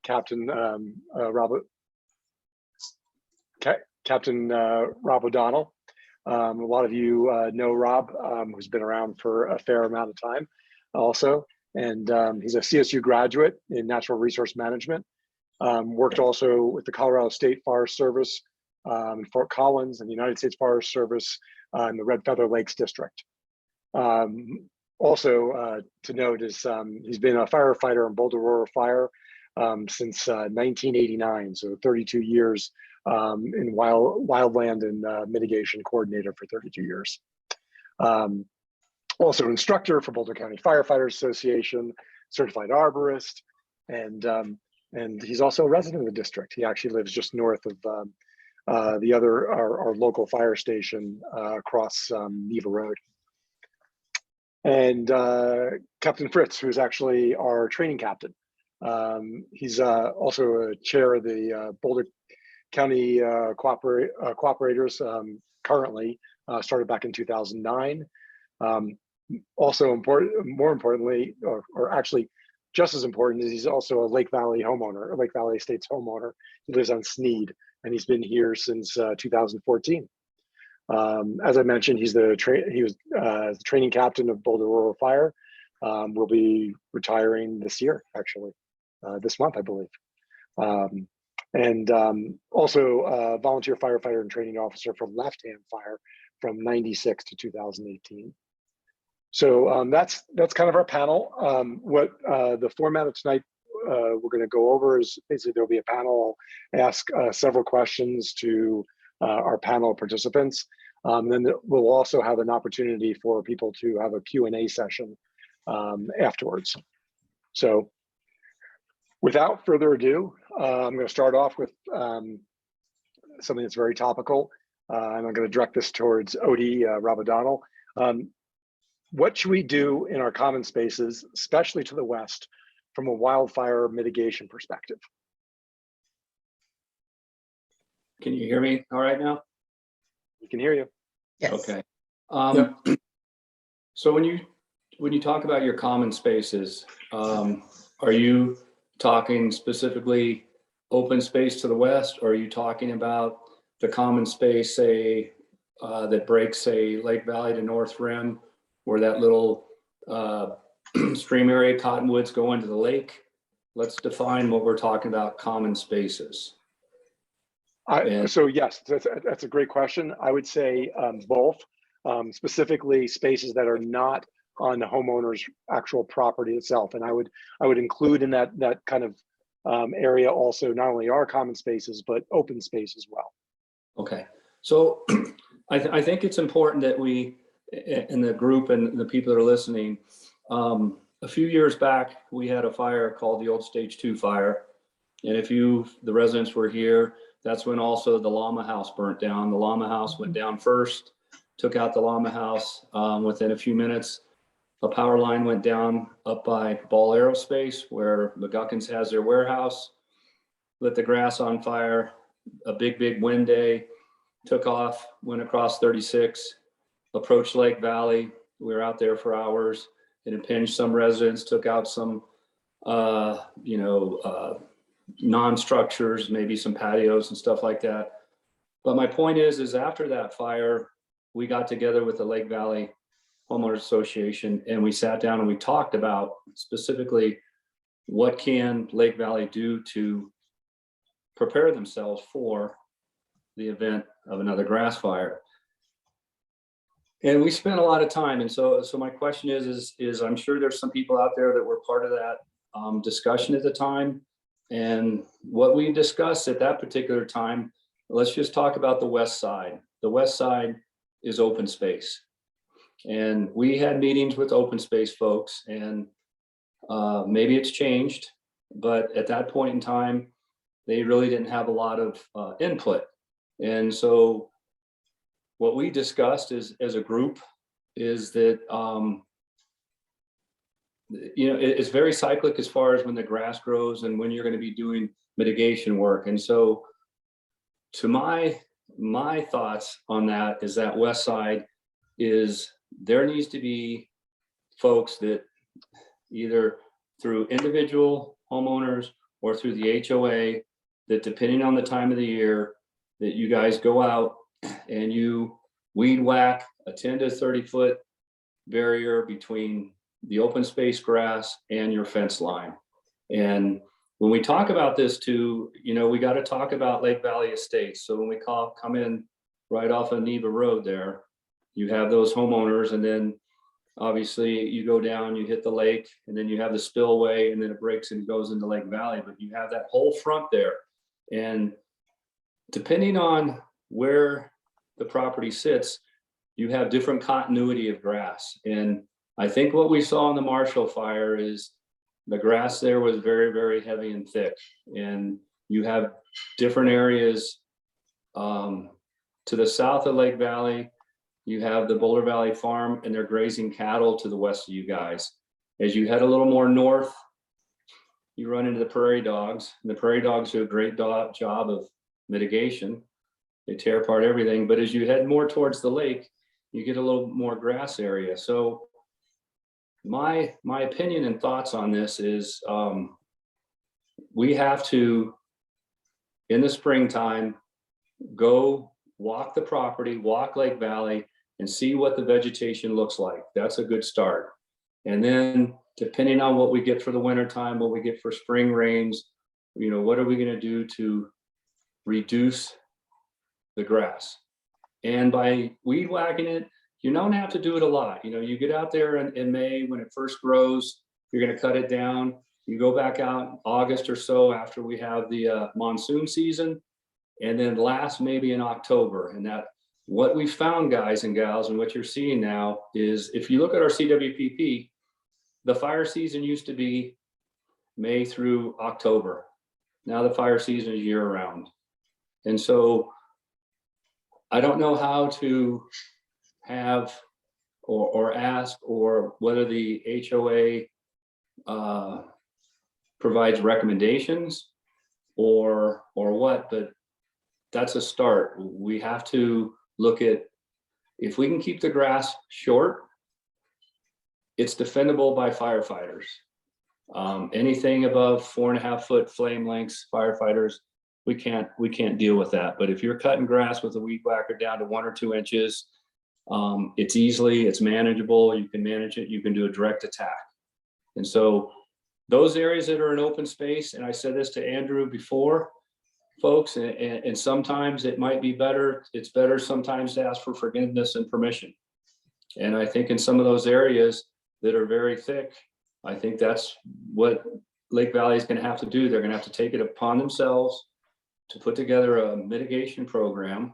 Captain Captain Rob O'Donnell. A lot of you know Rob, who's been around for a fair amount of time also. And he's a CSU graduate in natural resource management. Worked also with the Colorado State Forest Service in Fort Collins and the United States Forest Service in the Red Feather Lakes District. Also to note is he's been a firefighter in Boulder Aurora Fire since 1989, so 32 years in wildland and mitigation coordinator for 32 years. Also instructor for Boulder County Firefighters Association, certified arborist, and he's also a resident of the district. He actually lives just north of our local fire station across Neva Road. And Captain Fritz, who's actually our training captain. He's also a chair of the Boulder County Cooperators currently, started back in 2009. Also more importantly, or actually just as important, is he's also a Lake Valley homeowner, a Lake Valley Estates homeowner. He lives on Sneed, and he's been here since 2014. As I mentioned, he was the training captain of Boulder Aurora Fire. Will be retiring this year, actually, this month, I believe. Also a volunteer firefighter and training officer for Left Hand Fire from '96 to 2018. So that's kind of our panel. What the format of tonight we're going to go over is basically there'll be a panel. I'll ask several questions to our panel participants. Then we'll also have an opportunity for people to have a Q&A session afterwards. So without further ado, I'm going to start off with something that's very topical, and I'm going to direct this towards Odie Rob O'Donnell. What should we do in our common spaces, especially to the west, from a wildfire mitigation perspective? Can you hear me all right now? We can hear you. Yes. Okay. Yep. So when you talk about your common spaces, are you talking specifically open space to the west, or are you talking about the common space, say, that breaks, say, Lake Valley to North Rim, where that little stream area cottonwoods go into the lake? Let's define what we're talking about, common spaces. So yes, that's a great question. I would say both, specifically spaces that are not on the homeowner's actual property itself. And I would include in that kind of area also not only our common spaces, but open space as well. Okay. So I think it's important that we, in the group and the people that are listening, a few years back, we had a fire called the old Stage 2 fire. And if the residents were here, that's when also the llama house burnt down. The llama house went down first, took out the llama house. Within a few minutes, a power line went down up by Ball Aerospace, where McGuckins has their warehouse, lit the grass on fire. A big wind day, took off, went across 36, approached Lake Valley. We were out there for hours. It impinged some residents, took out some, non-structures, maybe some patios and stuff like that. But my point is after that fire, we got together with the Lake Valley Homeowners Association, and we sat down and we talked about specifically what can Lake Valley do to prepare themselves for the event of another grass fire. And we spent a lot of time. And so my question is I'm sure there's some people out there that were part of that discussion at the time. And what we discussed at that particular time, let's just talk about the west side. The west side is open space. And we had meetings with open space folks, and maybe it's changed, but at that point in time, they really didn't have a lot of input. And so what we discussed as a group is that, it's very cyclic as far as when the grass grows and when you're going to be doing mitigation work. And so to my thoughts on that is that west side is there needs to be folks that either through individual homeowners or through the HOA that depending on the time of the year, that you guys go out and you weed whack a 10 to 30 foot barrier between the open space grass and your fence line. And when we talk about this too, we got to talk about Lake Valley Estates. So when we come in right off of Neva Road there, you have those homeowners, and then obviously you go down, you hit the lake, and then you have the spillway, and then it breaks and goes into Lake Valley, but you have that whole front there. And depending on where the property sits, you have different continuity of grass. And I think what we saw in the Marshall fire is the grass there was very, very heavy and thick. And you have different areas to the south of Lake Valley. You have the Boulder Valley Farm, and they're grazing cattle to the west of you guys. As you head a little more north, you run into the prairie dogs, and the prairie dogs do a great job of mitigation. They tear apart everything. But as you head more towards the lake, you get a little more grass area. So my opinion and thoughts on this is we have to, in the springtime, go walk the property, walk Lake Valley, and see what the vegetation looks like. That's a good start. And then depending on what we get for the winter time, what we get for spring rains, what are we going to do to reduce the grass? And by weed whacking it, you don't have to do it a lot. You get out there in May when it first grows, you're going to cut it down. You go back out in August or so after we have the monsoon season, and then last maybe in October. And that what we found, guys and gals, and what you're seeing now is, if you look at our CWPP, the fire season used to be May through October. Now the fire season is year round. And so I don't know how to have or ask, or whether the HOA provides recommendations or what, but that's a start. We have to look at, if we can keep the grass short, it's defendable by firefighters. Anything above 4.5 foot flame lengths, firefighters, we can't deal with that. But if you're cutting grass with a weed whacker down to 1 or 2 inches, it's manageable. You can manage it. You can do a direct attack. And so those areas that are in open space, and I said this to Andrew before, folks, and sometimes it might be better. It's better sometimes to ask for forgiveness and permission. And I think in some of those areas that are very thick, I think that's what Lake Valley is going to have to do. They're going to have to take it upon themselves to put together a mitigation program,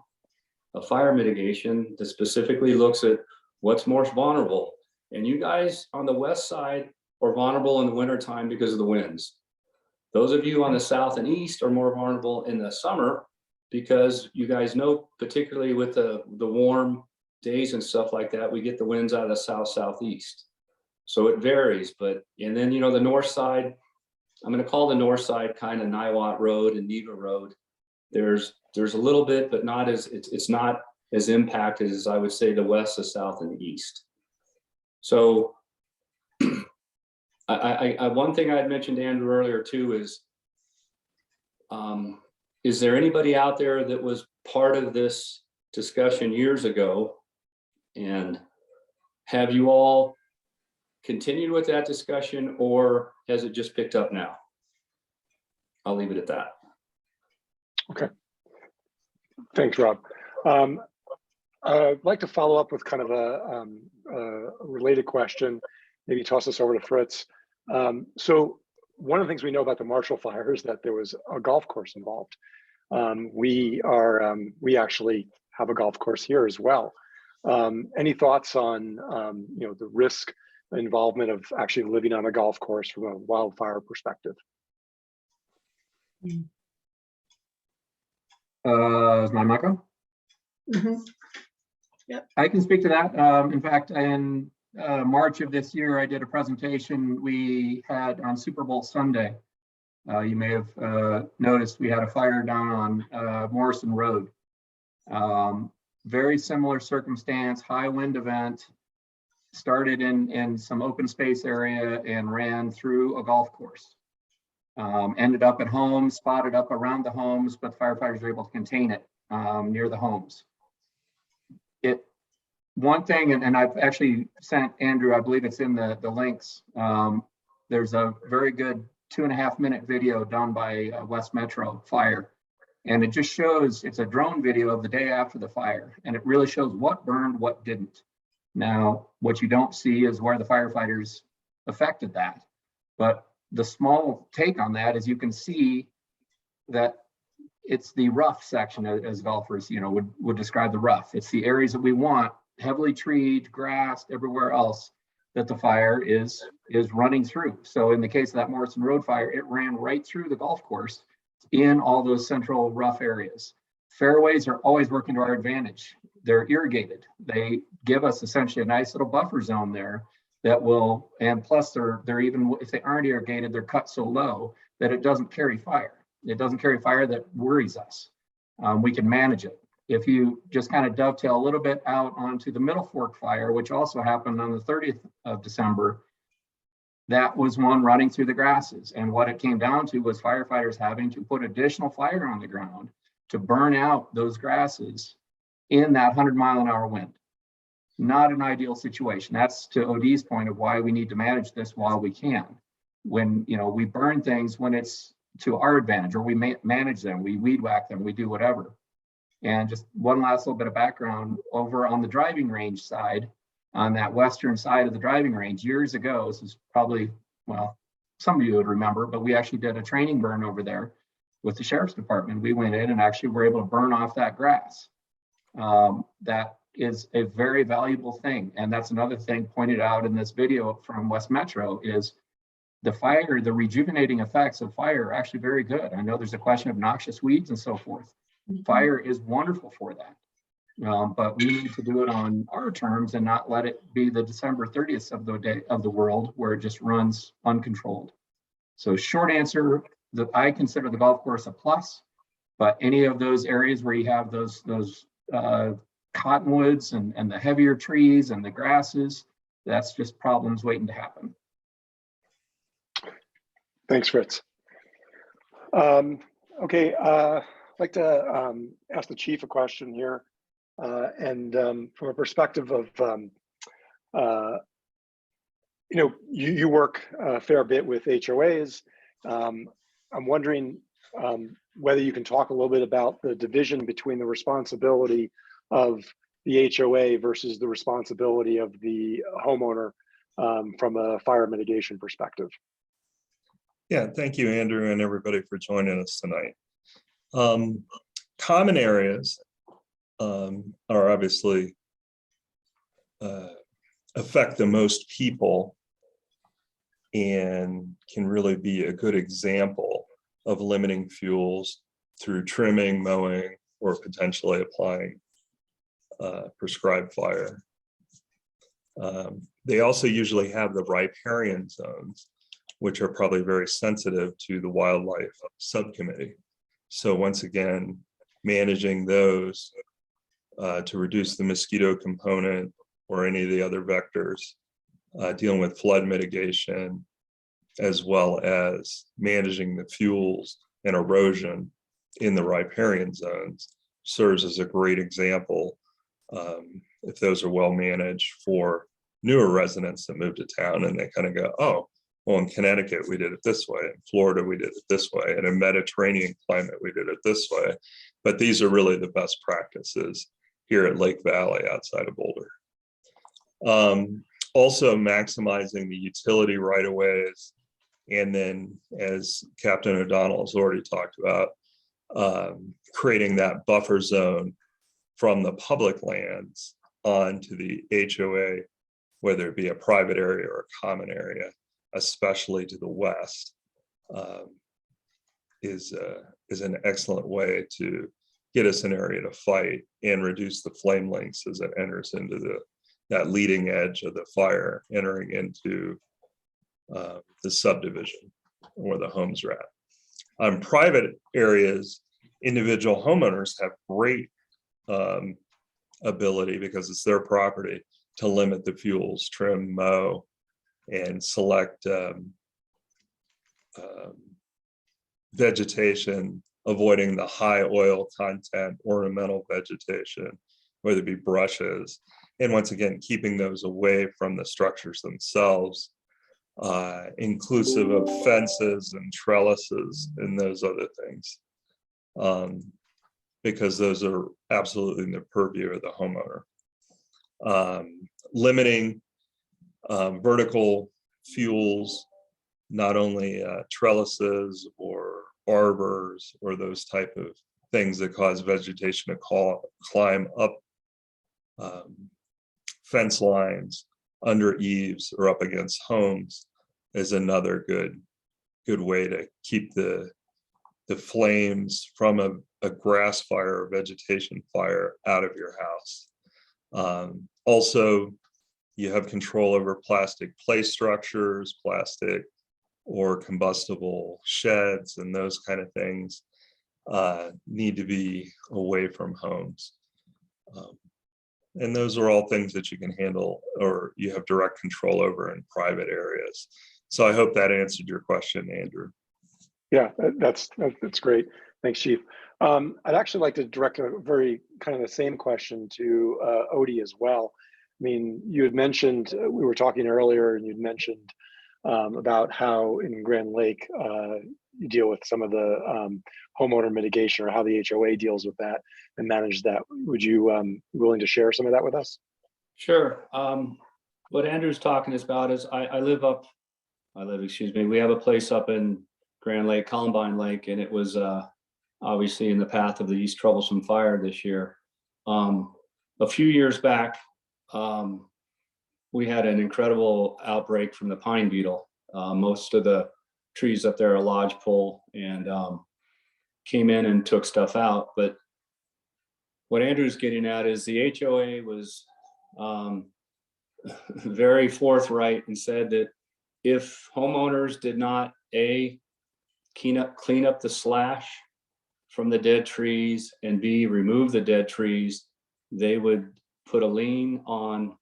a fire mitigation that specifically looks at what's most vulnerable. And you guys on the west side are vulnerable in the wintertime because of the winds. Those of you on the south and east are more vulnerable in the summer, because you guys know, particularly with the warm days and stuff like that, we get the winds out of the southeast. So it varies. And then, the north side, I'm going to call the north side kind of Niwot Road and Neva Road. There's a little bit, but not as, it's not as impacted as I would say the west, the south, and the east. So one thing I had mentioned to Andrew earlier too is there anybody out there that was part of this discussion years ago, and have you all continued with that discussion, or has it just picked up now? I'll leave it at that. Okay. Thanks, Rob. I'd like to follow up with kind of a related question, maybe toss this over to Fritz. So one of the things we know about the Marshall Fire is that there was a golf course involved. We actually have a golf course here as well. Any thoughts on the risk involvement of actually living on a golf course from a wildfire perspective? Is my mic on? Mm-hmm. Yep. I can speak to that. In fact, in March of this year, I did a presentation we had on Super Bowl Sunday. You may have noticed we had a fire down on Morrison Road. Very similar circumstance, high wind event, started in some open space area and ran through a golf course. ended up at homes, spotted up around the homes, but firefighters were able to contain it near the homes. One thing, and I've actually sent Andrew, I believe it's in the links. There's a very good 2.5-minute video done by West Metro Fire. And it just shows, it's a drone video of the day after the fire. And it really shows what burned, what didn't. Now, what you don't see is where the firefighters affected that. But the small take on that is you can see that it's the rough section, as golfers, would describe the rough. It's the areas that we want, heavily treed, grassed, everywhere else that the fire is running through. So in the case of that Morrison Road fire, it ran right through the golf course in all those central rough areas. Fairways are always working to our advantage. They're irrigated. They give us essentially a nice little buffer zone there that will, and plus they're even, if they aren't irrigated, they're cut so low that it doesn't carry fire. It doesn't carry fire that worries us. We can manage it. If you just kind of dovetail a little bit out onto the Middle Fork fire, which also happened on the 30th of December, that was one running through the grasses. And what it came down to was firefighters having to put additional fire on the ground to burn out those grasses in that 100-mile-an-hour wind. Not an ideal situation. That's to OD's point of why we need to manage this while we can. When we burn things when it's to our advantage, or we manage them, we weed whack them, we do whatever. And just one last little bit of background, over on the driving range side, on that western side of the driving range, years ago, this is probably, well, some of you would remember, but we actually did a training burn over there with the sheriff's department. We went in and actually were able to burn off that grass. That is a very valuable thing. And that's another thing pointed out in this video from West Metro is the fire, the rejuvenating effects of fire are actually very good. I know there's a question of noxious weeds and so forth. Fire is wonderful for that. But we need to do it on our terms and not let it be the December 30th of the day of the world where it just runs uncontrolled. So short answer, that I consider the golf course a plus, but any of those areas where you have those cottonwoods and the heavier trees and the grasses, that's just problems waiting to happen. Thanks, Fritz. Okay, I'd like to ask the chief a question here. And from a perspective of, you work a fair bit with HOAs. I'm wondering whether you can talk a little bit about the division between the responsibility of the HOA versus the responsibility of the homeowner from a fire mitigation perspective. Yeah, thank you, Andrew, and everybody for joining us tonight. Common areas are obviously affect the most people and can really be a good example of limiting fuels through trimming, mowing, or potentially applying prescribed fire. They also usually have the riparian zones, which are probably very sensitive to the wildlife subcommittee. So once again, managing those to reduce the mosquito component or any of the other vectors, dealing with flood mitigation, as well as managing the fuels and erosion in the riparian zones serves as a great example if those are well managed for newer residents that move to town and they kind of go, oh, well, in Connecticut, we did it this way. In Florida, we did it this way. And in Mediterranean climate, we did it this way. But these are really the best practices here at Lake Valley outside of Boulder. Also maximizing the utility right-of-ways. And then, as Captain O'Donnell has already talked about, creating that buffer zone from the public lands onto the HOA, whether it be a private area or a common area, especially to the west, is an excellent way to get us an area to fight and reduce the flame lengths as it enters into that leading edge of the fire entering into the subdivision where the homes are at. On private areas, individual homeowners have great ability, because it's their property, to limit the fuels, trim, mow, and select vegetation, avoiding the high oil content, ornamental vegetation, whether it be brushes. And once again, keeping those away from the structures themselves, inclusive of fences and trellises and those other things. Because those are absolutely in the purview of the homeowner. Limiting vertical fuels, not only trellises or arbors or those type of things that cause vegetation to climb up fence lines, under eaves, or up against homes is another good way to keep the flames from a grass fire or vegetation fire out of your house. Also, you have control over plastic play structures, plastic or combustible sheds, and those kind of things need to be away from homes. And those are all things that you can handle or you have direct control over in private areas. So I hope that answered your question, Andrew. Yeah, that's great. Thanks, Chief. I'd actually like to direct a very kind of the same question to Odie as well. I mean, you had mentioned, we were talking earlier, and you'd mentioned about how in Grand Lake you deal with some of the homeowner mitigation, or how the HOA deals with that and manage that. Would you willing to share some of that with us? Sure. What Andrew's talking about is we have a place up in Grand Lake, Columbine Lake, and it was obviously in the path of the East Troublesome Fire this year. A few years back, we had an incredible outbreak from the pine beetle. Most of the trees up there are lodgepole, and came in and took stuff out. But what Andrew's getting at is the HOA was very forthright and said that if homeowners did not clean up the slash from the dead trees, and B, remove the dead trees, they would put a lien on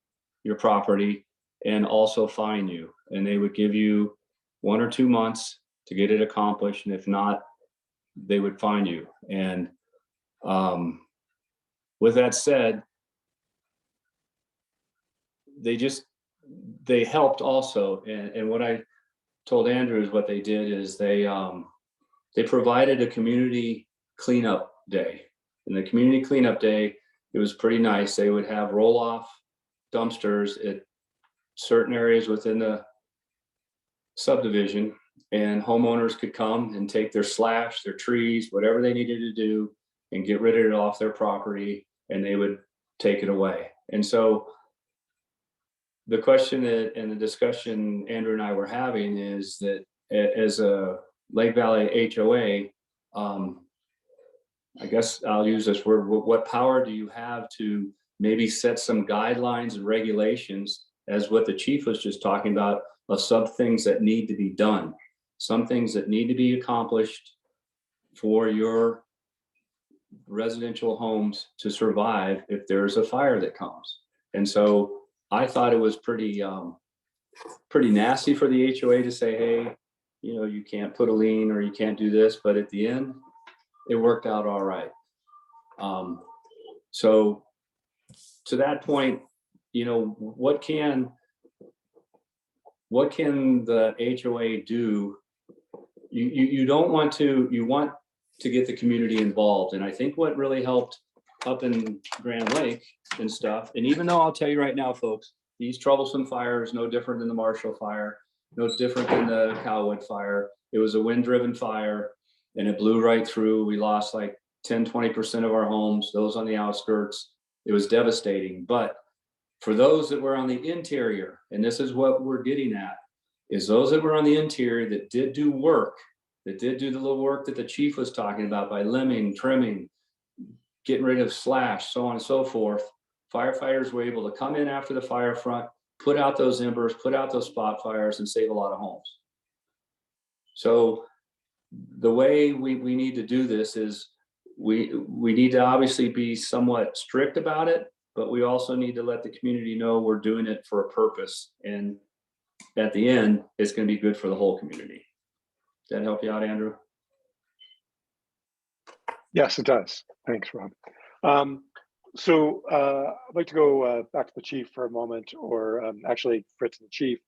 your property and also fine you. And they would give you 1 or 2 months to get it accomplished. And if not, they would fine you. And with that said, they helped also. And what I told Andrew is what they did is they provided a community cleanup day. And the community cleanup day, it was pretty nice. They would have roll-off dumpsters at certain areas within the subdivision, and homeowners could come and take their slash, their trees, whatever they needed to do, and get rid of it off their property, and they would take it away. And so the question and the discussion Andrew and I were having is that as a Lake Valley HOA, I guess I'll use this word, what power do you have to maybe set some guidelines and regulations, as what the chief was just talking about, of some things that need to be done, some things that need to be accomplished for your residential homes to survive if there's a fire that comes. And so I thought it was pretty nasty for the HOA to say, hey, you can't put a lien or you can't do this, but at the end, it worked out all right. So to that point, what can the HOA do? You want to get the community involved. And I think what really helped up in Grand Lake and stuff, and even though I'll tell you right now, folks, these troublesome fires, no different than the Marshall fire, no different than the Cowwood fire. It was a wind-driven fire, and it blew right through. We lost like 10-20% of our homes, those on the outskirts. It was devastating. But for those that were on the interior, and this is what we're getting at, is those that were on the interior that did do work, that did do the little work that the chief was talking about by limbing, trimming, getting rid of slash, so on and so forth. Firefighters were able to come in after the fire front, put out those embers, put out those spot fires, and save a lot of homes. So the way we need to do this is we need to obviously be somewhat strict about it, but we also need to let the community know we're doing it for a purpose. And at the end, it's going to be good for the whole community. Does that help you out, Andrew? Yes, it does. Thanks, Rob. I'd like to go back to the chief for a moment, or actually Fritz and the chief.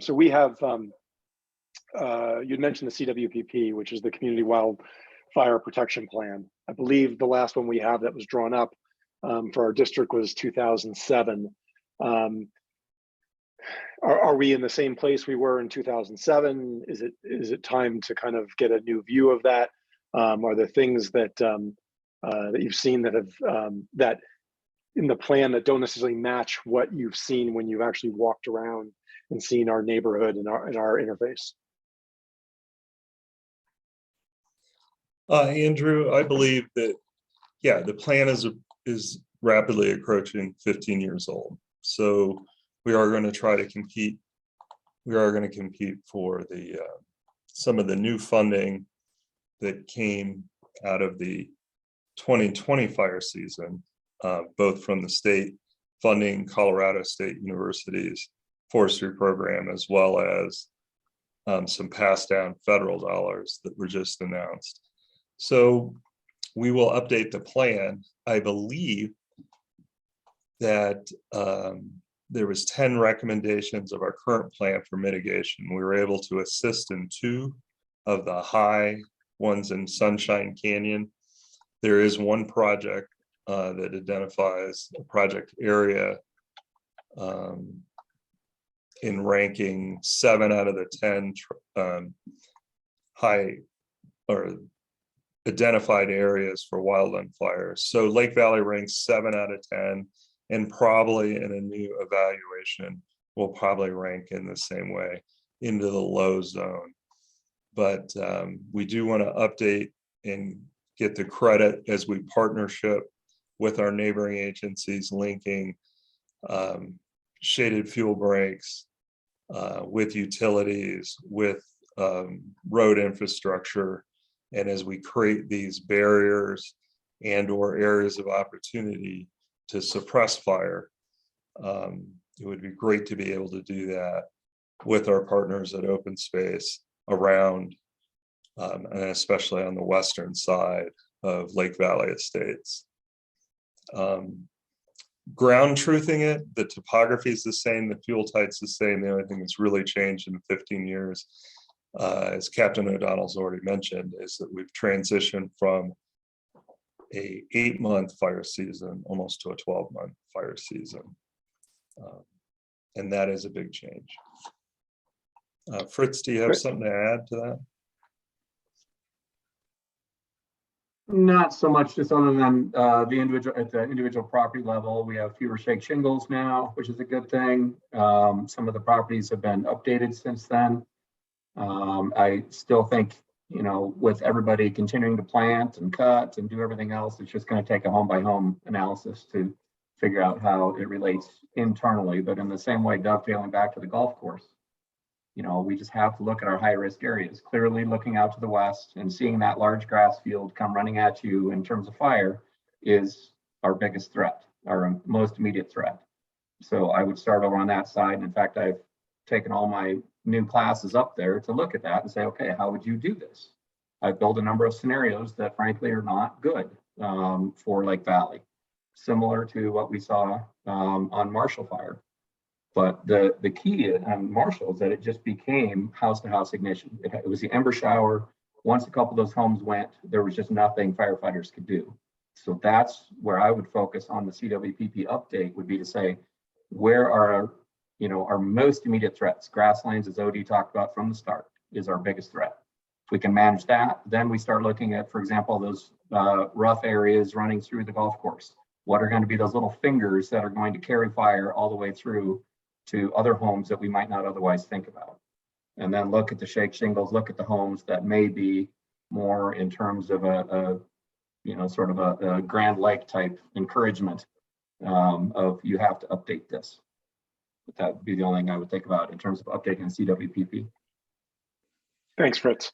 So we have, you'd mentioned the CWPP, which is the Community Wildfire Protection Plan. I believe the last one we have that was drawn up for our district was 2007. Are we in the same place we were in 2007? Is it time to kind of get a new view of that? Are there things that that you've seen that have that in the plan that don't necessarily match what you've seen when you've actually walked around and seen our neighborhood and our interface? Andrew, I believe that, yeah, the plan is rapidly approaching 15 years old. So we are going to try to compete. We are going to compete for the some of the new funding that came out of the 2020 fire season, both from the state funding, Colorado State University's forestry program, as well as some passed down federal dollars that were just announced. So we will update the plan. I believe that there was 10 recommendations of our current plan for mitigation. We were able to assist in 2 of the high ones in Sunshine Canyon. There is one project that identifies a project area in ranking 7 out of the 10 high or identified areas for wildland fires. So Lake Valley ranks 7 out of 10, and probably in a new evaluation will probably rank in the same way into the low zone. But we do want to update and get the credit as we partnership with our neighboring agencies, linking shaded fuel breaks with utilities, with road infrastructure. And as we create these barriers and or areas of opportunity to suppress fire, it would be great to be able to do that with our partners at Open Space around, and especially on the western side of Lake Valley Estates. Ground truthing it, the topography is the same, the fuel type's the same. The only thing that's really changed in 15 years, as Captain O'Donnell's already mentioned, is that we've transitioned from a 8-month fire season almost to a 12-month fire season. And that is a big change. Fritz, do you have something to add to that? Not so much, just other than at the individual property level, we have fewer shake shingles now, which is a good thing. Some of the properties have been updated since then. I still think, you know, with everybody continuing to plant and cut and do everything else, it's just going to take a home by home analysis to figure out how it relates internally. But in the same way, dovetailing back to the golf course, you know, we just have to look at our high risk areas, clearly looking out to the west and seeing that large grass field come running at you in terms of fire is our biggest threat, our most immediate threat. So I would start over on that side. In fact, I've taken all my new classes up there to look at that and say, okay, how would you do this? I've built a number of scenarios that frankly are not good for Lake Valley, similar to what we saw on Marshall Fire. But the key on Marshall is that it just became house-to-house ignition. It was the ember shower. Once a couple of those homes went, there was just nothing firefighters could do. So that's where I would focus on the CWPP update, would be to say, where are, you know, our most immediate threats? Grasslands, as OD talked about from the start, is our biggest threat. If we can manage that, then we start looking at, for example, those rough areas running through the golf course. What are going to be those little fingers that are going to carry fire all the way through to other homes that we might not otherwise think about? And then look at the shake shingles, look at the homes that may be more in terms of a you know, sort of a Grand Lake type encouragement of you have to update this. But that would be the only thing I would think about in terms of updating CWPP. Thanks, Fritz.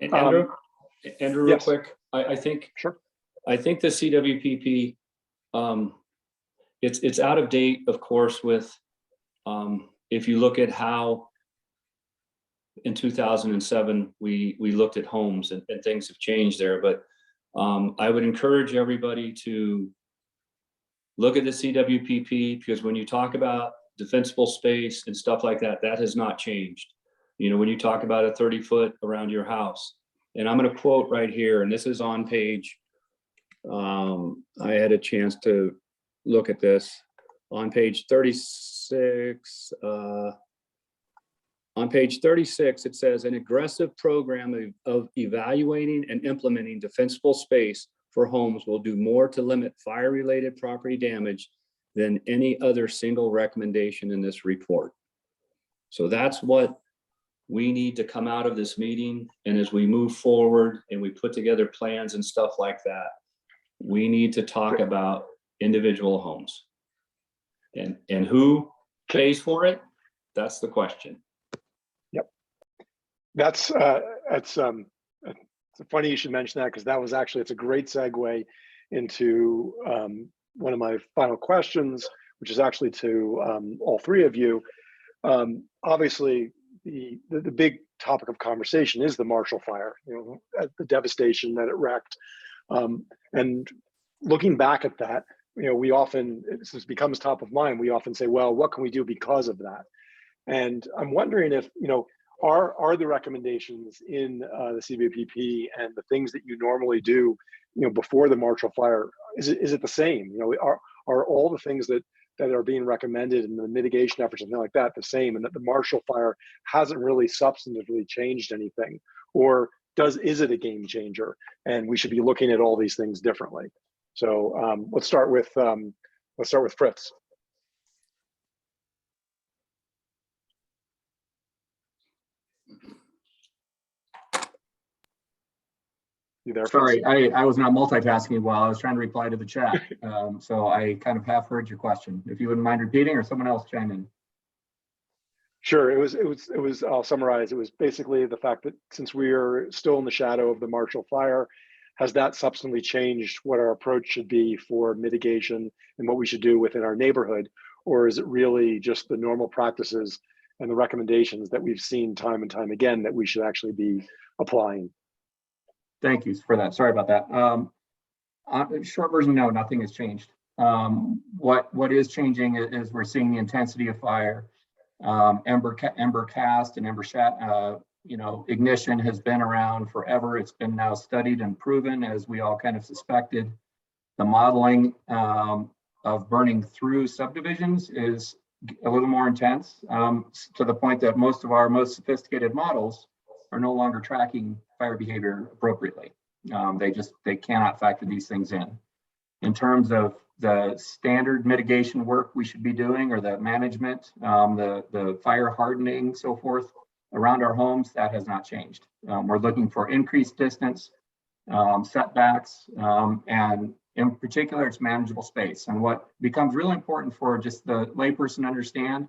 And Andrew, real yes. quick, I think Sure. I think the CWPP, it's out of date, of course, with if you look at how in 2007 we looked at homes and things have changed there. But I would encourage everybody to look at the CWPP, because when you talk about defensible space and stuff like that, that has not changed. You know, when you talk about a 30-foot around your house, and I'm going to quote right here, and this is on page, I had a chance to look at this on page 36. On page 36, it says an aggressive program of evaluating and implementing defensible space for homes will do more to limit fire-related property damage than any other single recommendation in this report. So that's what we need to come out of this meeting. And as we move forward and we put together plans and stuff like that, we need to talk about individual homes. And who pays for it? That's the question. That's it's funny you should mention that, because that was actually, it's a great segue into one of my final questions, which is actually to all three of you. Obviously, the big topic of conversation is the Marshall Fire, you know, the devastation that it wreaked. And looking back at that, you know, we often, this becomes top of mind, we often say, well, what can we do because of that? And I'm wondering if, you know, are the recommendations in the CVPP and the things that you normally do, you know, before the Marshall Fire, is it the same? You know, are all the things that are being recommended in the mitigation efforts and things like that the same, and that the Marshall Fire hasn't really substantively changed anything? Or is it a game changer and we should be looking at all these things differently? So let's start with Fritz. You there, Fritz? Sorry, I was not multitasking while I was trying to reply to the chat. So I kind of half heard your question. If you wouldn't mind repeating, or someone else chime in. Sure. It was, I'll summarize. It was basically the fact that since we are still in the shadow of the Marshall Fire, has that substantially changed what our approach should be for mitigation and what we should do within our neighborhood? Or is it really just the normal practices and the recommendations that we've seen time and time again that we should actually be applying? Thank you for that. Sorry about that. Short version, no, nothing has changed. What is changing is we're seeing the intensity of fire. Ember cast and ember ignition has been around forever. It's been now studied and proven, as we all kind of suspected. The modeling of burning through subdivisions is a little more intense, to the point that most of our most sophisticated models are no longer tracking fire behavior appropriately. They cannot factor these things in. In terms of the standard mitigation work we should be doing, or the management, the fire hardening, so forth, around our homes, that has not changed. We're looking for increased distance, setbacks, and in particular, it's manageable space. And what becomes really important for just the layperson to understand,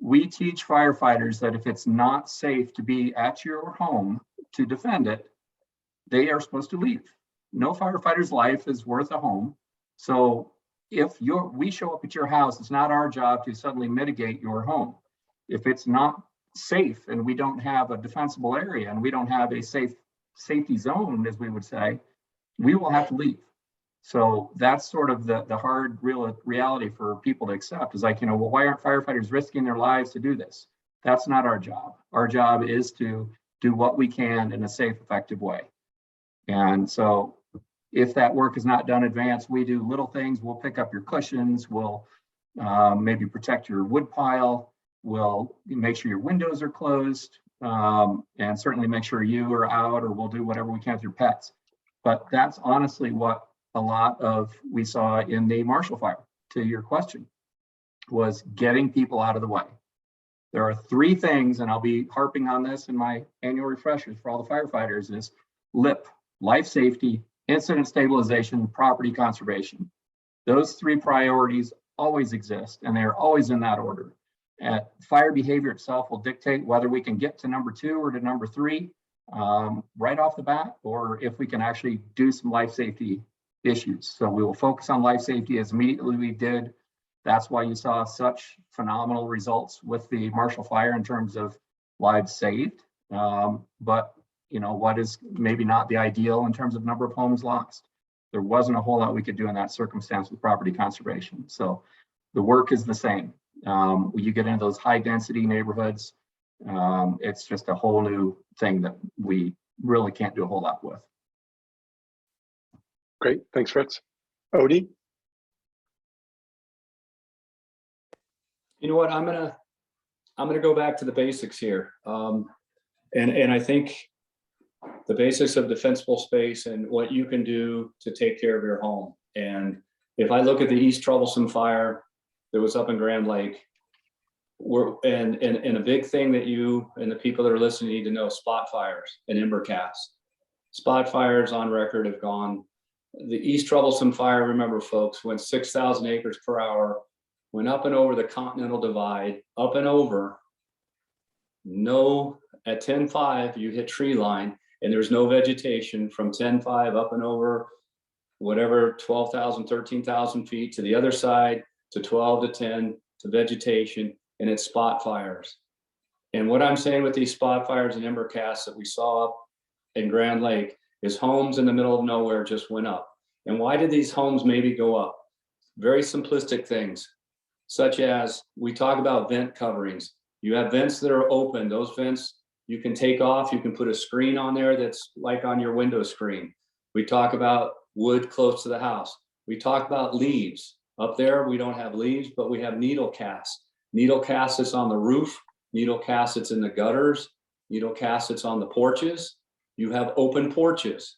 we teach firefighters that if it's not safe to be at your home to defend it, they are supposed to leave. No firefighter's life is worth a home. So if we show up at your house, it's not our job to suddenly mitigate your home. If it's not safe and we don't have a defensible area and we don't have a safety zone, as we would say, we will have to leave. So that's sort of the hard reality for people to accept, is like, you know, well, why aren't firefighters risking their lives to do this? That's not our job. Our job is to do what we can in a safe, effective way. And so if that work is not done in advance, we do little things. We'll pick up your cushions. We'll maybe protect your wood pile. We'll make sure your windows are closed, and certainly make sure you are out, or we'll do whatever we can with your pets. But that's honestly what a lot of we saw in the Marshall Fire, to your question, was getting people out of the way. There are three things, and I'll be harping on this in my annual refreshers for all the firefighters, is LIP, life safety, incident stabilization, property conservation. Those three priorities always exist, and they're always in that order. Fire behavior itself will dictate whether we can get to number 2 or to number 3 right off the bat, or if we can actually do some life safety issues. So we will focus on life safety as immediately we did. That's why you saw such phenomenal results with the Marshall Fire in terms of lives saved. But what is maybe not the ideal in terms of number of homes lost. There wasn't a whole lot we could do in that circumstance with property conservation. So the work is the same. When you get into those high density neighborhoods, it's just a whole new thing that we really can't do a whole lot with. Great, thanks, Fritz. Odie? You know what, I'm gonna go back to the basics here. And I think the basics of defensible space and what you can do to take care of your home. And if I look at the East Troublesome fire that was up in Grand Lake, and a big thing that you and the people that are listening need to know, spot fires and ember casts. Spot fires on record have gone. The East Troublesome fire, remember folks, went 6,000 acres per hour, went up and over the Continental Divide, up and over. No, at 10.5, you hit tree line, and there's no vegetation from 10.5 up and over whatever 12,000, 13,000 feet to the other side to 12 to 10 to vegetation, and it's spot fires. And what I'm saying with these spot fires and ember casts that we saw up in Grand Lake is homes in the middle of nowhere just went up. And why did these homes maybe go up? Very simplistic things, such as we talk about vent coverings. You have vents that are open. Those vents you can take off. You can put a screen on there that's like on your window screen. We talk about wood close to the house. We talk about leaves. Up there, we don't have leaves, but we have needle casts. Needle casts that's on the roof. Needle casts that's in the gutters. Needle casts that's on the porches. You have open porches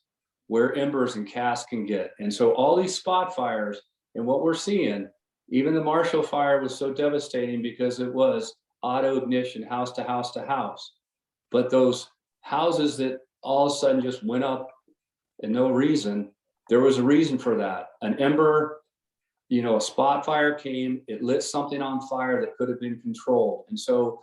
where embers and casts can get. And so all these spot fires and what we're seeing, even the Marshall fire was so devastating because it was auto ignition, house to house to house. But those houses that all of a sudden just went up and no reason, there was a reason for that. An ember, a spot fire came, it lit something on fire that could have been controlled. And so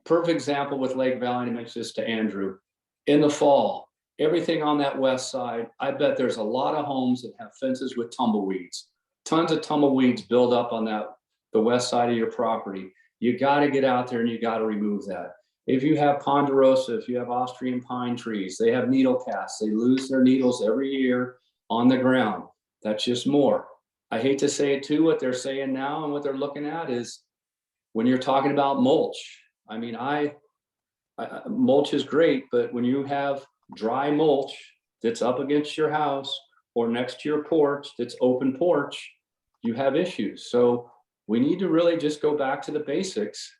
perfect example with Lake Valley, and I mentioned this to Andrew, in the fall, everything on that west side, I bet there's a lot of homes that have fences with tumbleweeds. Tons of tumbleweeds build up on the west side of your property. You got to get out there and you got to remove that. If you have ponderosa, if you have Austrian pine trees, they have needle casts. They lose their needles every year on the ground. That's just more. I hate to say it too, what they're saying now and what they're looking at is when you're talking about mulch. I mean, mulch is great, but when you have dry mulch that's up against your house or next to your porch, that's open porch, you have issues. So we need to really just go back to the basics.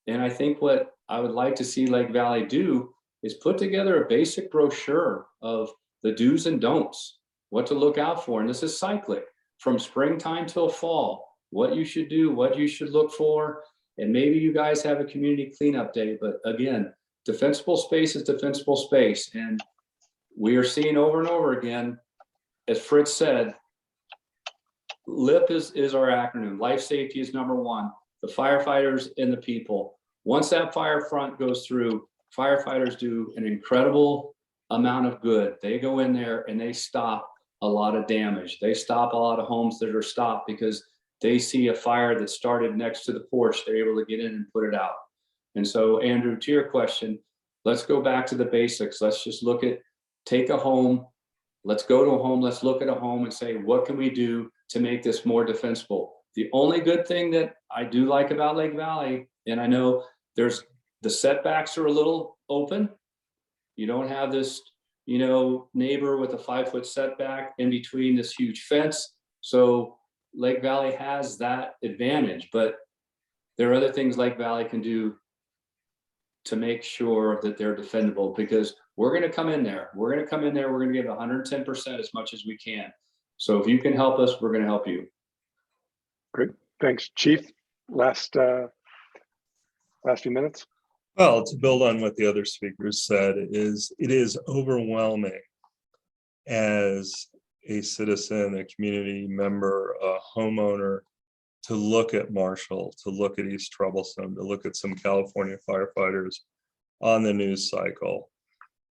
And I think what I would like to see Lake Valley do is put together a basic brochure of the do's and don'ts, what to look out for. And this is cyclic from springtime till fall, what you should do, what you should look for. And maybe you guys have a community cleanup day, but again, defensible space is defensible space. And we are seeing over and over again, as Fritz said, LIP is our acronym. Life safety is number one. The firefighters and the people. Once that fire front goes through, firefighters do an incredible amount of good. They go in there and they stop a lot of damage. They stop a lot of homes that are stopped because they see a fire that started next to the porch. They're able to get in and put it out. And so, Andrew, to your question, let's go back to the basics. Let's just take a home. Let's go to a home. Let's look at a home and say, what can we do to make this more defensible? The only good thing that I do like about Lake Valley, and I know the setbacks are a little open. You don't have this, neighbor with a 5-foot setback in between this huge fence. So Lake Valley has that advantage, but there are other things Lake Valley can do to make sure that they're defendable, because we're going to come in there. We're going to give 110% as much as we can. So if you can help us, we're going to help you. Great, thanks. Chief, last few minutes. Well, to build on what the other speakers said, it is overwhelming as a citizen, a community member, a homeowner, to look at Marshall, to look at East Troublesome, to look at some California firefighters on the news cycle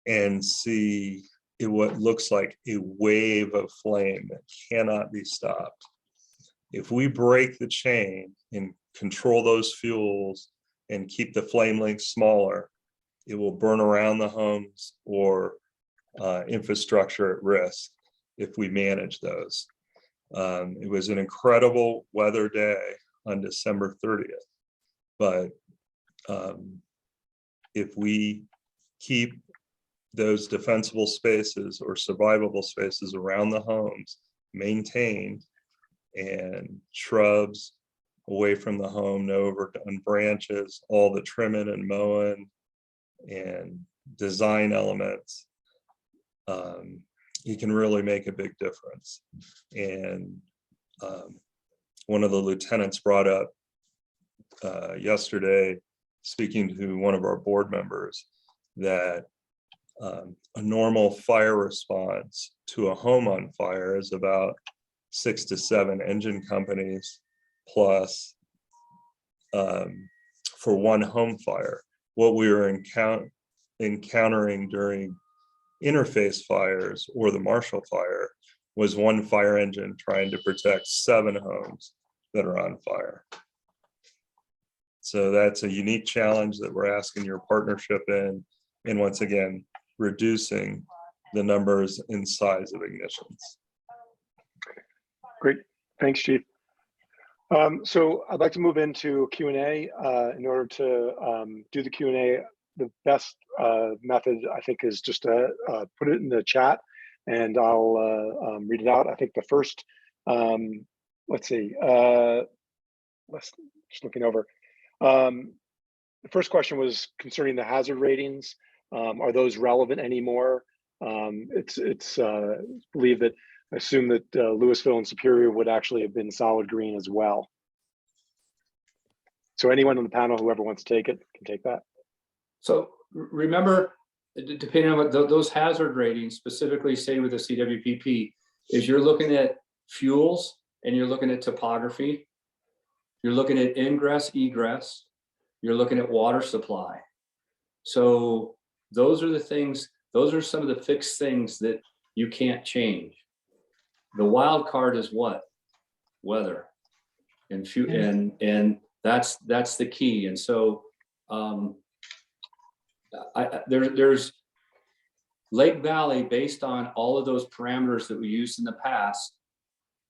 and see what looks like a wave of flame that cannot be stopped. If we break the chain and control those fuels and keep the flame length smaller, it will burn around the homes or infrastructure at risk if we manage those. It was an incredible weather day on December 30th, but if we keep those defensible spaces or survivable spaces around the homes maintained, and shrubs away from the home, no overdone branches, all the trimming and mowing and design elements, you can really make a big difference. And one of the lieutenants brought up yesterday, speaking to one of our board members, that a normal fire response to a home on fire is about 6 to 7 engine companies plus for one home fire. What we were encountering during interface fires or the Marshall Fire was one fire engine trying to protect 7 homes that are on fire. So that's a unique challenge that we're asking your partnership in. And once again, reducing the numbers and size of ignitions. Great, thanks, Chief. So I'd like to move into Q&A. In order to do the Q&A, the best method, I think, is just to put it in the chat, and I'll read it out. I think the first, let's see, just looking over. The first question was concerning the hazard ratings. Are those relevant anymore? It's believed that, I assume that Louisville and Superior would actually have been solid green as well. So anyone on the panel, whoever wants to take it, can take that. So remember, depending on what those hazard ratings, specifically say with the CWPP, is you're looking at fuels and you're looking at topography, you're looking at ingress, egress, you're looking at water supply. So those are the things, those are some of the fixed things that you can't change. The wild card is what? Weather and and that's the key. And so there's Lake Valley, based on all of those parameters that we used in the past,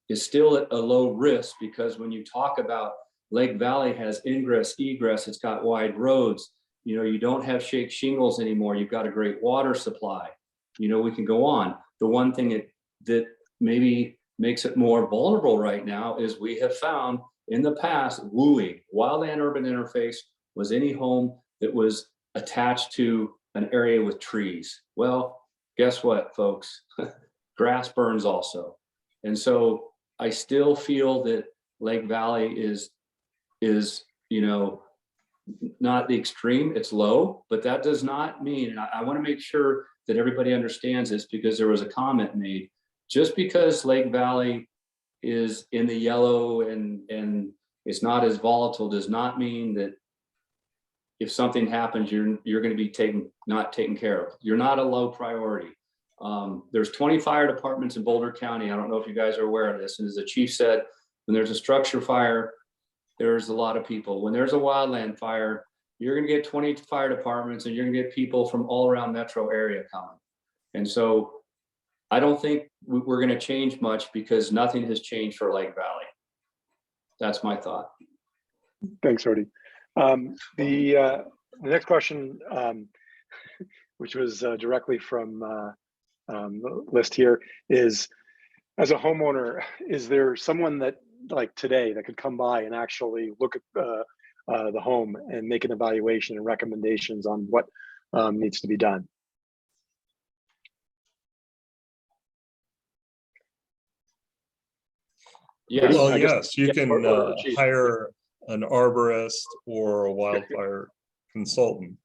is still at a low risk, because when you talk about Lake Valley has ingress, egress, it's got wide roads, you know, you don't have shake shingles anymore, you've got a great water supply, you know, we can go on. The one thing that maybe makes it more vulnerable right now is we have found in the past, WUI, wildland urban interface, was any home that was attached to an area with trees. Well, guess what, folks? Grass burns also. And so I still feel that Lake Valley is, you know, not the extreme, it's low, but that does not mean, and I want to make sure that everybody understands this, because there was a comment made, just because Lake Valley is in the yellow and it's not as volatile does not mean that if something happens, you're going to be not taken care of. You're not a low priority. There's 20 fire departments in Boulder County. I don't know if you guys are aware of this. And as the chief said, when there's a structure fire, there's a lot of people. When there's a wildland fire, you're going to get 20 fire departments, and you're going to get people from all around metro area coming. And so I don't think we're going to change much, because nothing has changed for Lake Valley. That's my thought. Thanks, Artie. The next question, which was directly from the list here, is, as a homeowner, is there someone that, like today, that could come by and actually look at the home and make an evaluation and recommendations on what needs to be done? Yes. Well, I guess- yes, you can Chief. hire an arborist or a wildfire consultant,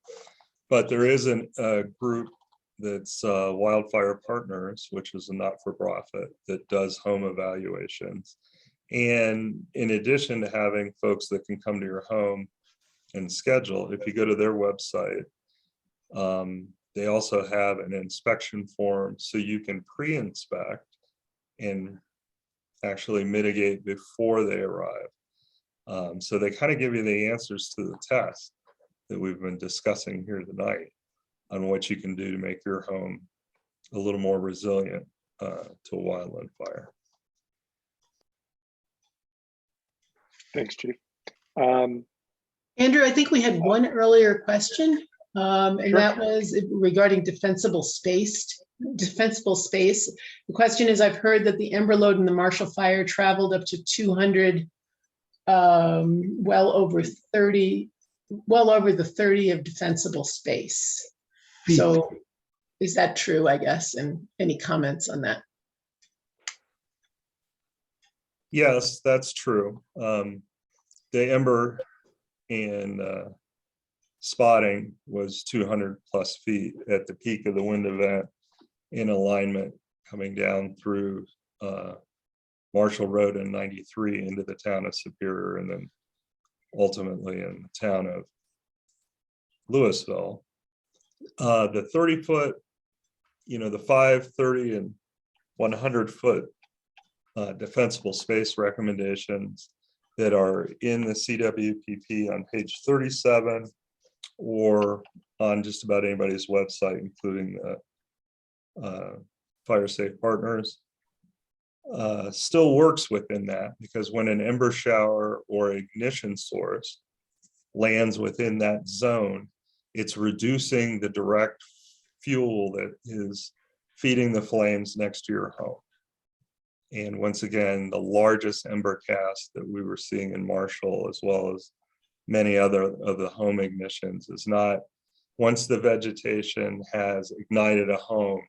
but there is a group that's Wildfire Partners, which is a not-for-profit that does home evaluations. And in addition to having folks that can come to your home and schedule, if you go to their website, they also have an inspection form, so you can pre-inspect and actually mitigate before they arrive. So they kind of give you the answers to the test that we've been discussing here tonight. on what you can do to make your home a little more resilient to wildland fire. Thanks, Chief. Andrew, I think we had one earlier question, and Sure. that was regarding defensible space. Defensible space. The question is, I've heard that the ember load in the Marshall Fire traveled up to 200, well over the 30 of defensible space. So is that true, I guess? And any comments on that? Yes, that's true. The ember and spotting was 200 plus feet at the peak of the wind event in alignment coming down through Marshall Road and 93 into the town of Superior, and then ultimately in the town of Louisville. The 30-foot, the 5, 30, and 100-foot defensible space recommendations that are in the CWPP on page 37 or on just about anybody's website, including the Fire Safe Partners, still works within that, because when an ember shower or ignition source lands within that zone, it's reducing the direct fuel that is feeding the flames next to your home. And once again, the largest ember cast that we were seeing in Marshall, as well as many other of the home ignitions, is not, once the vegetation has ignited a home,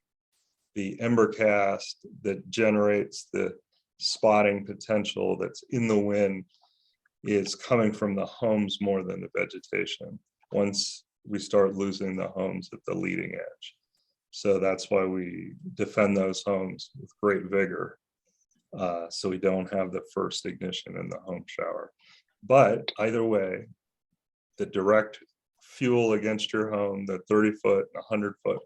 the ember cast that generates the spotting potential that's in the wind is coming from the homes more than the vegetation, once we start losing the homes at the leading edge. So that's why we defend those homes with great vigor, so we don't have the first ignition in the home shower. But either way, the direct fuel against your home, the 30-foot, 100-foot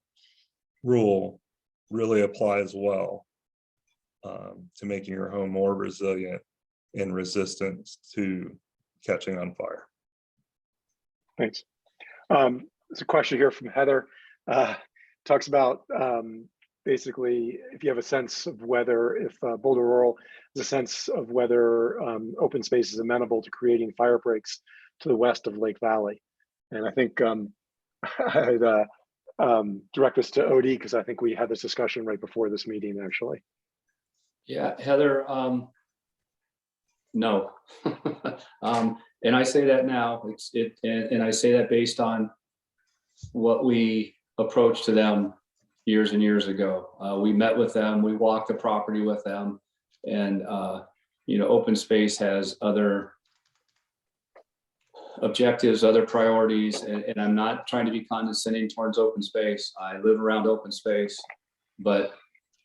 rule really applies well to making your home more resilient and resistant to catching on fire. Thanks. There's a question here from Heather. Talks about basically if you have a sense of whether, if Boulder Rural has a sense of whether open space is amenable to creating fire breaks to the west of Lake Valley. And I think I'd direct this to Odie, because I think we had this discussion right before this meeting, actually. Yeah, Heather, no. And I say that now, and I say that based on what we approached to them years and years ago. We met with them, we walked the property with them, and open space has other objectives, other priorities, and I'm not trying to be condescending towards open space. I live around open space, but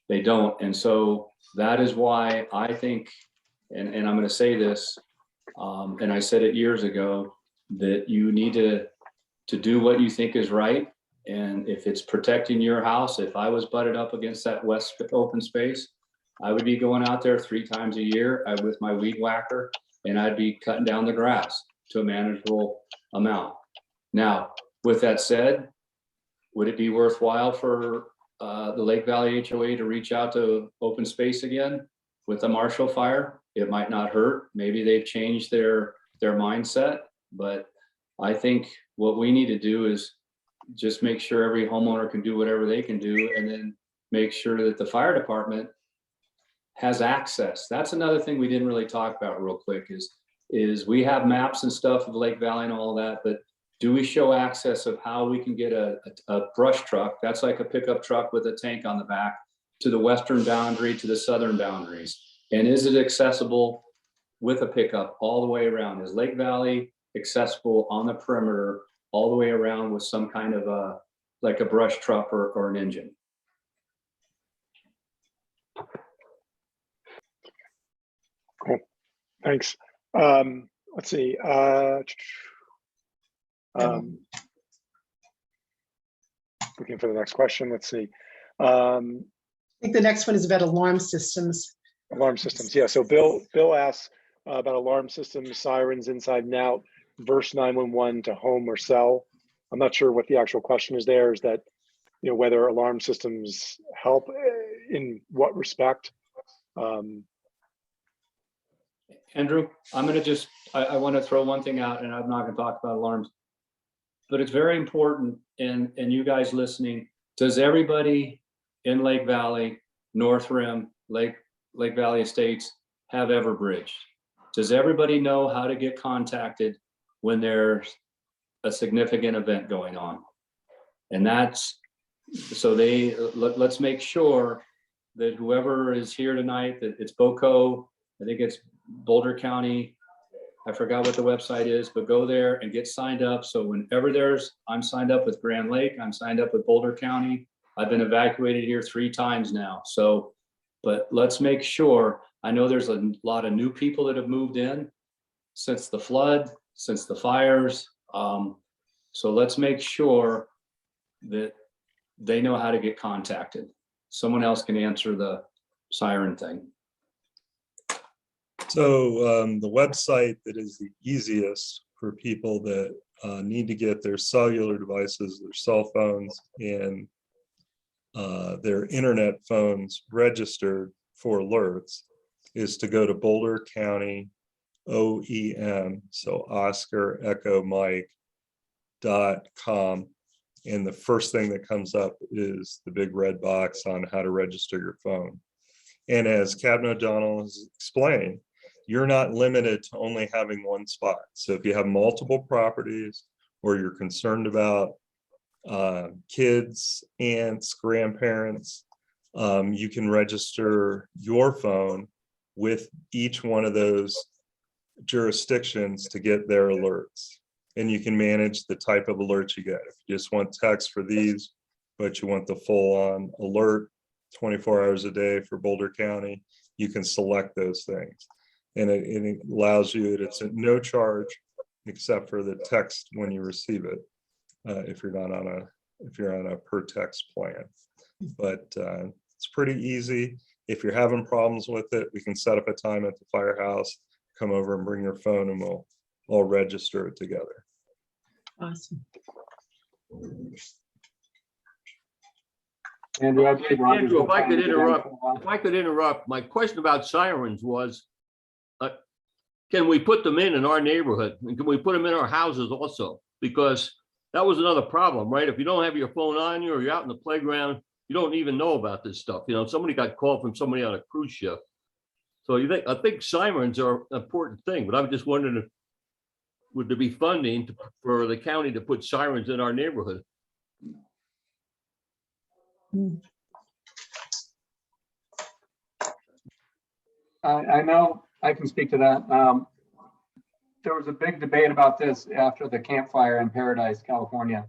they don't. And so that is why I think, and I'm going to say this, and I said it years ago, that you need to do what you think is right. And if it's protecting your house, if I was butted up against that west open space, I would be going out there 3 times a year with my weed whacker, and I'd be cutting down the grass to a manageable amount. Now, with that said, would it be worthwhile for the Lake Valley HOA to reach out to open space again with the Marshall Fire? It might not hurt. Maybe they've changed their mindset, but I think what we need to do is just make sure every homeowner can do whatever they can do, and then make sure that the fire department has access. That's another thing we didn't really talk about real quick is we have maps and stuff of Lake Valley and all that, but do we show access of how we can get a brush truck, that's like a pickup truck with a tank on the back, to the western boundary, to the southern boundaries? And is it accessible with a pickup all the way around? Is Lake Valley accessible on the perimeter all the way around with some kind of like a brush truck or an engine? Cool, thanks. Let's see. Looking for the next question. Let's see. I think the next one is about alarm systems. Alarm systems. Yeah. So Bill asks about alarm systems, sirens inside and out, versus 911 to home or cell. I'm not sure what the actual question is there. Is that, you know, whether alarm systems help in what respect? Andrew, I'm gonna just, I want to throw one thing out, and I'm not gonna talk about alarms. But it's very important, and you guys listening, does everybody in Lake Valley, North Rim, Lake Valley Estates have Everbridge? Does everybody know how to get contacted when there's a significant event going on? And that's, so let's make sure that whoever is here tonight, that it's BOCO, I think it's Boulder County, I forgot what the website is, but go there and get signed up. So whenever I'm signed up with Grand Lake, I'm signed up with Boulder County. I've been evacuated here 3 times now. So, but let's make sure, I know there's a lot of new people that have moved in since the flood, since the fires. So let's make sure that they know how to get contacted. Someone else can answer the siren thing. So the website that is the easiest for people that need to get their cellular devices, their cell phones, and their internet phones registered for alerts is to go to Boulder County OEM, so Oscar Echo Mike.com. And the first thing that comes up is the big red box on how to register your phone. And as Captain O'Donnell has explained, you're not limited to only having one spot. So if you have multiple properties, or you're concerned about kids, aunts, grandparents, you can register your phone with each one of those jurisdictions to get their alerts. And you can manage the type of alerts you get. If you just want text for these, but you want the full-on alert 24 hours a day for Boulder County, you can select those things. And it allows you, it's at no charge except for the text when you receive it, if you're on a per text plan. But it's pretty easy. If you're having problems with it, we can set up a time at the firehouse, come over and bring your phone, and we'll all register it together. Awesome. Andrew, I believe Roger's Andrew, if I trying could to get in interrupt, for a while. if I could interrupt, my question about sirens was, can we put them in our neighborhood? And can we put them in our houses also? Because that was another problem, right? If you don't have your phone on you, or you're out in the playground, you don't even know about this stuff. You know, somebody got called from somebody on a cruise ship. So I think sirens are an important thing, but I'm just wondering if, would there be funding for the county to put sirens in our neighborhood? I know I can speak to that. There was a big debate about this after the campfire in Paradise, California.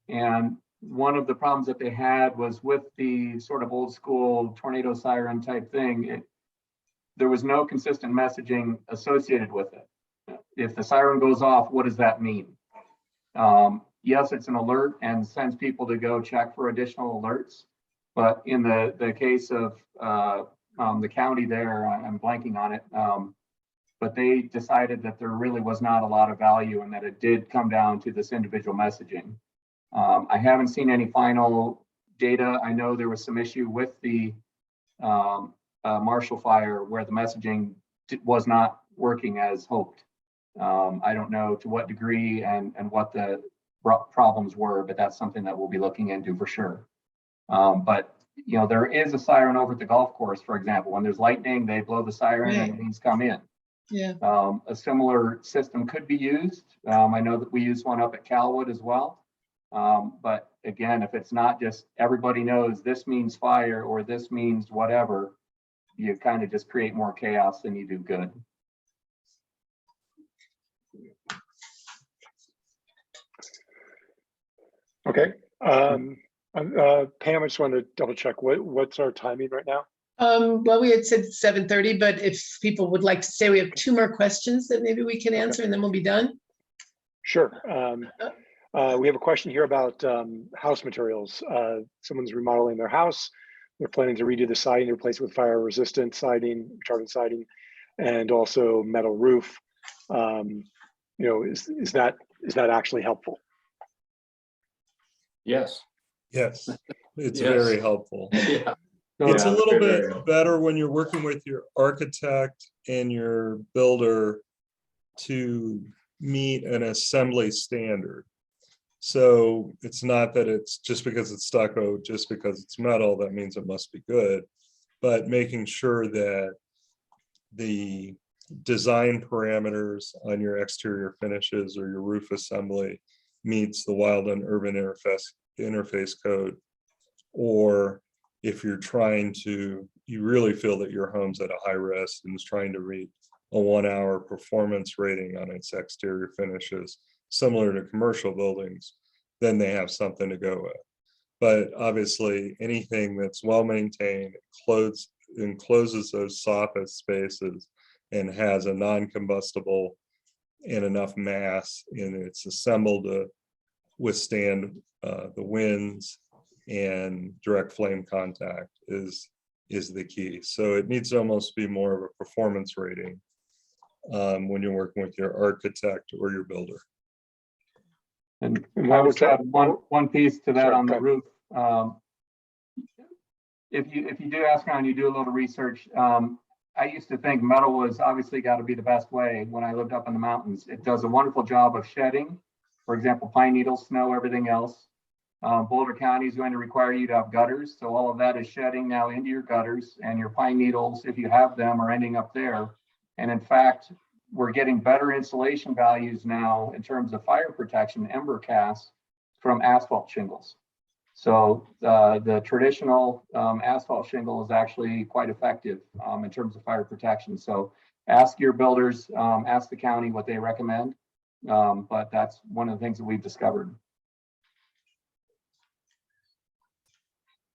And one of the problems that they had was with the sort of old school tornado siren type thing, there was no consistent messaging associated with it. If the siren goes off, what does that mean? Yes, it's an alert and sends people to go check for additional alerts. But in the case of the county there, I'm blanking on it, but they decided that there really was not a lot of value and that it did come down to this individual messaging. I haven't seen any final data. I know there was some issue with the Marshall Fire where the messaging was not working as hoped. I don't know to what degree and what the problems were, but that's something that we'll be looking into for sure. But you know, there is a siren over at the golf course, for example. When there's lightning, they blow the siren and it means come in. Yeah. A similar system could be used. I know that we use one up at Calwood as well. But again, if it's not just everybody knows this means fire or this means whatever, you kind of just create more chaos than you do good. Okay. Pam, I just wanted to double check. What's our timing right now? Well, we had said 7:30, but if people would like to stay, we have 2 more questions that maybe we can answer and then we'll be done. Sure. We have a question here about house materials. Someone's remodeling their house. They're planning to redo the siding, replace it with fire resistant siding, retardant siding, and also metal roof. You know, is that actually helpful? Yes. Yes, it's Yes. very helpful. Yeah. So It's a Yeah, little very, bit very better when you're working with your architect and your builder to meet an assembly standard. So it's not that it's just because it's stucco, just because it's metal, that means it must be good. But making sure that the design parameters on your exterior finishes or your roof assembly meets the wild and urban interface code. Or if you're trying to, you really feel that your home's at a high risk and is trying to read a 1 hour performance rating on its exterior finishes, similar to commercial buildings, then they have something to go with. But obviously, anything that's well maintained, encloses those soffit spaces and has a non-combustible and enough mass, and it's assembled to withstand the winds and direct flame contact is the key. So it needs to almost be more of a performance rating when you're working with your architect or your builder. And And I what would was that? add one piece to that Sorry, on the go roof. If you do ask around, you do a little research. I used to think metal was obviously got to be the best way when I lived up in the mountains. It does a wonderful job of shedding. For example, pine needles, snow, everything else. Boulder County is going to require you to have gutters. So all of that is shedding now into your gutters, and your pine needles, if you have them, are ending up there. And in fact, we're getting better insulation values now in terms of fire protection, ember cast, from asphalt shingles. So the traditional asphalt shingle is actually quite effective in terms of fire protection. So ask your builders, ask the county what they recommend. But that's one of the things that we've discovered.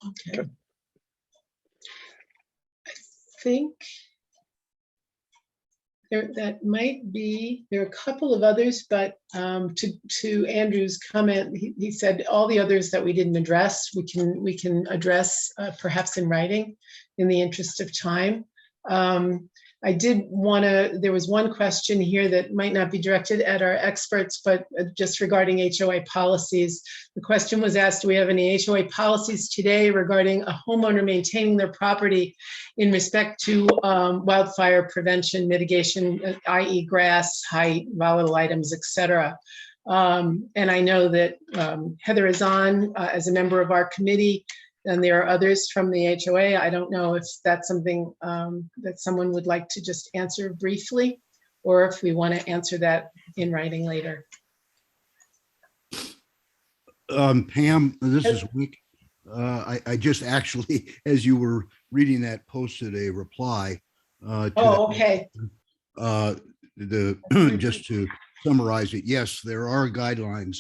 Okay. I think that might be, there are a couple of others, but to Andrew's comment, he said all the others that we didn't address, we can address perhaps in writing in the interest of time. I did want to, there was one question here that might not be directed at our experts, but just regarding HOA policies. The question was asked, do we have any HOA policies today regarding a homeowner maintaining their property in respect to wildfire prevention, mitigation, i.e. grass, height, volatile items, et cetera. And I know that Heather is on as a member of our committee, and there are others from the HOA. I don't know if that's something that someone would like to just answer briefly, or if we want to answer that in writing later. Pam, this is Wick. I just actually, as you were reading that, posted a reply. Okay. Just to summarize it, yes, there are guidelines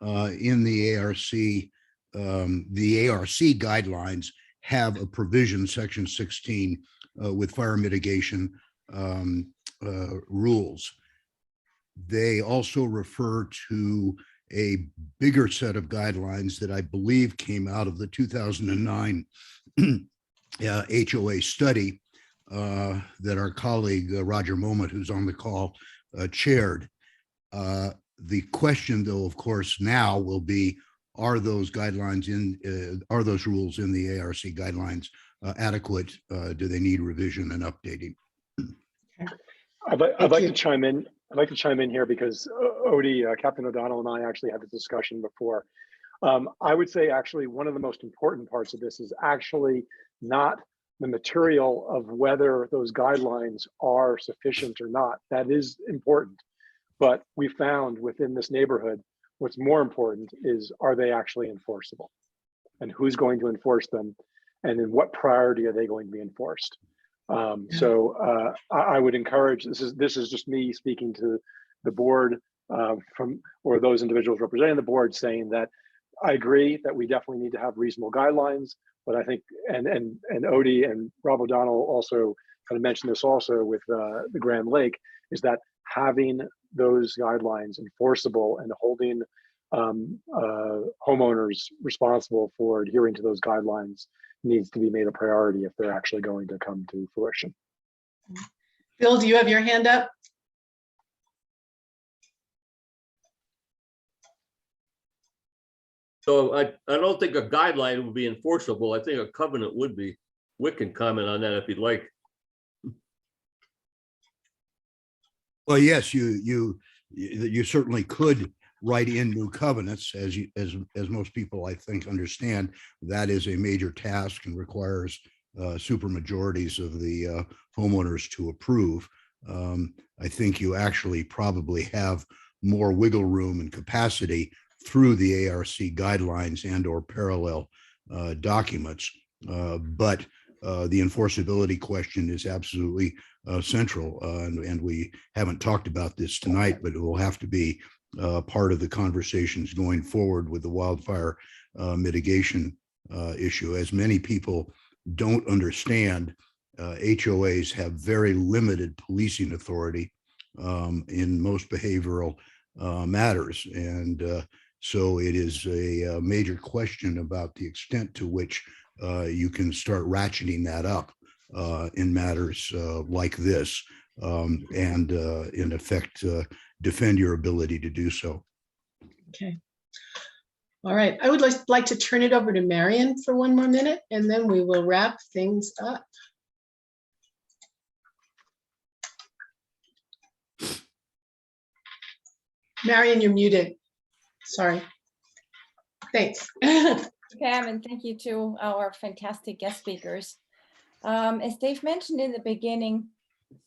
in the ARC. The ARC guidelines have a provision, section 16, with fire mitigation rules. They also refer to a bigger set of guidelines that I believe came out of the 2009 HOA study that our colleague Roger Moment, who's on the call, chaired. The question, though, of course, now will be, are those guidelines are those rules in the ARC guidelines adequate? Do they need revision and updating? I'd like to chime in. I'd like to chime in here because Odie, Captain O'Donnell, and I actually had this discussion before. I would say actually one of the most important parts of this is actually not the material of whether those guidelines are sufficient or not. That is important. But we found within this neighborhood, what's more important is, are they actually enforceable? And who's going to enforce them? And in what priority are they going to be enforced? So I would encourage, this is just me speaking to the board or those individuals representing the board, saying that I agree that we definitely need to have reasonable guidelines, but I think, and Odie and Rob O'Donnell also kind of mentioned this also with the Grand Lake, is that having those guidelines enforceable and holding homeowners responsible for adhering to those guidelines needs to be made a priority if they're actually going to come to fruition. Bill, do you have your hand up? So I don't think a guideline would be enforceable. I think a covenant would be. Wick can comment on that if you'd like. Well, yes, you certainly could write in new covenants, as most people, I think, understand. That is a major task and requires super majorities of the homeowners to approve. I think you actually probably have more wiggle room and capacity through the ARC guidelines and or parallel documents. But the enforceability question is absolutely central. And we haven't talked about this tonight, but it will have to be part of the conversations going forward with the wildfire mitigation issue. As many people don't understand, HOAs have very limited policing authority in most behavioral matters. And so it is a major question about the extent to which you can start ratcheting that up in matters like this, and in effect, defend your ability to do so. Okay. All right. I would like to turn it over to Marion for one more minute, and then we will wrap things up. Marion, you're muted. Sorry. Thanks. Pam, and thank you to our fantastic guest speakers. As Dave mentioned in the beginning,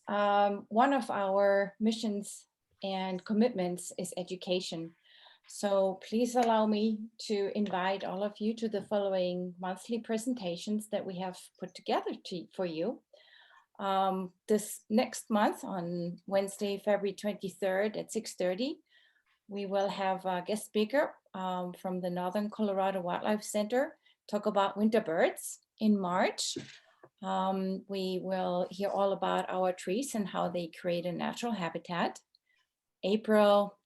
one of our missions and commitments is education. So please allow me to invite all of you to the following monthly presentations that we have put together for you. This next month on Wednesday, February 23rd at 6:30, we will have a guest speaker from the Northern Colorado Wildlife Center talk about winter birds. In March, we will hear all about our trees and how they create a natural habitat. April,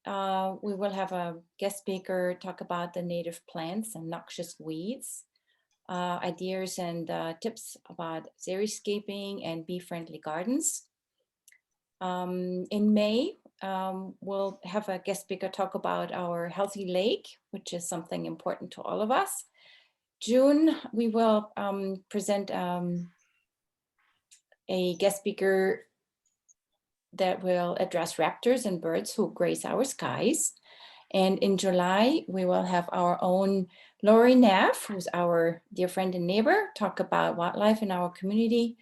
we will have a guest speaker talk about the native plants and noxious weeds, ideas and tips about xeriscaping and bee-friendly gardens. In May, we'll have a guest speaker talk about our healthy lake, which is something important to all of us. June, we will present a guest speaker that will address raptors and birds who grace our skies. And in July, we will have our own Lori Neff, who's our dear friend and neighbor, talk about wildlife in our community.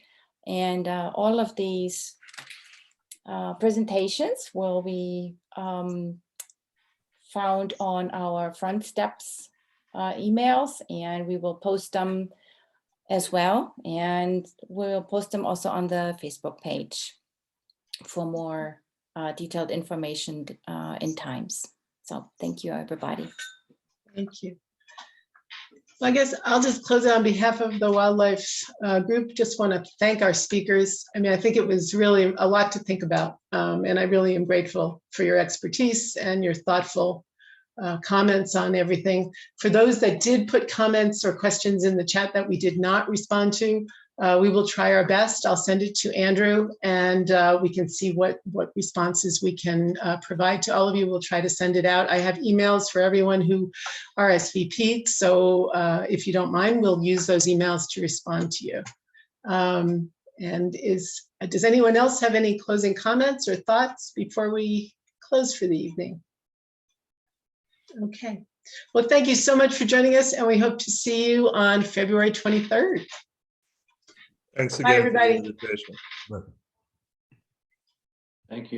And all of these presentations will be found on our Front Steps emails, and we will post them as well. And we'll post them also on the Facebook page for more detailed information and times. So thank you, everybody. Thank you. Well, I guess I'll just close out on behalf of the wildlife group. Just want to thank our speakers. I mean, I think it was really a lot to think about, and I really am grateful for your expertise and your thoughtful comments on everything. For those that did put comments or questions in the chat that we did not respond to, we will try our best. I'll send it to Andrew, and we can see what responses we can provide to all of you. We'll try to send it out. I have emails for everyone who RSVP'd, so if you don't mind, we'll use those emails to respond to you. And does anyone else have any closing comments or thoughts before we close for the evening? Okay. Well, thank you so much for joining us, and we hope to see you on February 23rd. Thanks Bye, again. For the everybody. invitation. Thank you.